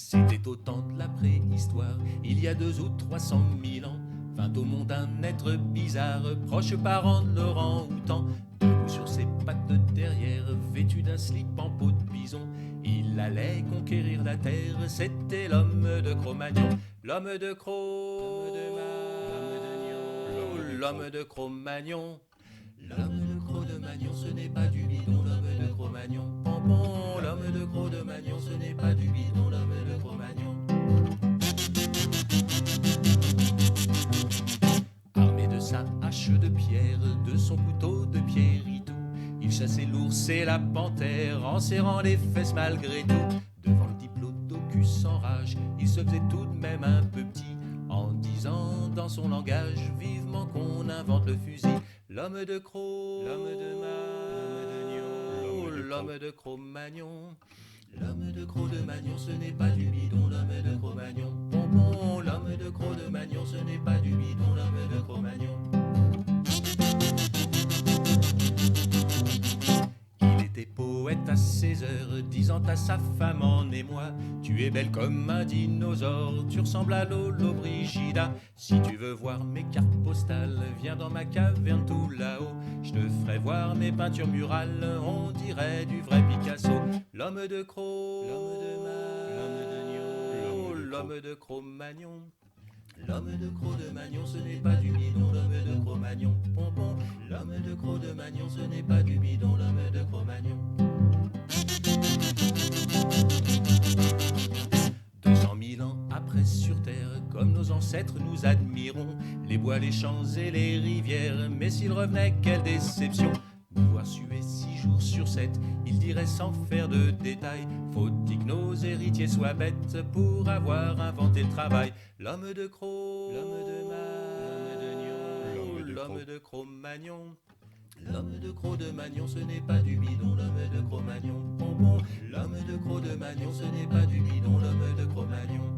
C'était au temps de la préhistoire, il y a 2 ou 300 000 ans, vint au monde un être bizarre, proche parent de l'orang-outan. Debout sur ses pattes de derrière, vêtu d'un slip en peau de bison, il allait conquérir la terre, c'était l'homme de Cro-Magnon. L'homme de l'homme de Cro-Magnon. L'homme de Cro-de-Magnon, ce n'est pas du bidon, l'homme de Cro-Magnon. Pompon, l'homme de Cro-de-Magnon, ce n'est pas du bidon, l'homme de Cro-Magnon. Armé de sa hache de pierre, de son couteau de pierritou, il chassait l'ours et la panthère en serrant les fesses malgré tout. Devant le diplodocus en rage, il se faisait tout de même un peu petit, en disant dans son langage vivement qu'on invente le fusil. L'homme de Cro-Magnon. L'homme de Cro-de-Magnon, ce n'est pas du bidon, l'homme de Cro-Magnon. Pompon, l'homme de Cro-de-Magnon, ce n'est pas du bidon, l'homme de Cro-Magnon. Il était poète à 16 heures, disant à sa femme en émoi: tu es belle comme un dinosaure, tu ressembles à Lolo Brigida. Si tu veux voir mes cartes postales, viens dans ma caverne tout là-haut. Je te ferai voir mes peintures murales, on dirait du vrai Picasso. L'homme de Cro-Magnon. L'homme de Cro-de-Magnon, ce n'est pas du bidon, l'homme de Cro-Magnon. Pompon, l'homme de Cro-de-Magnon, ce n'est pas du bidon, l'homme de Cro-Magnon. 200 000 ans après sur terre, comme nos ancêtres nous admirons les bois, les champs et les rivières. Mais s'il revenait, quelle déception! Nous voir suer 6 jours sur 7, il dirait sans faire de détails: faut-il que nos héritiers soient bêtes pour avoir inventé le travail? L'homme de Cro-Magnon. L'homme de Cro-de-Magnon, ce n'est pas du bidon, l'homme de Cro-Magnon. Pompon, l'homme de Cro-de-Magnon, ce n'est pas du bidon, l'homme de Cro-Magnon.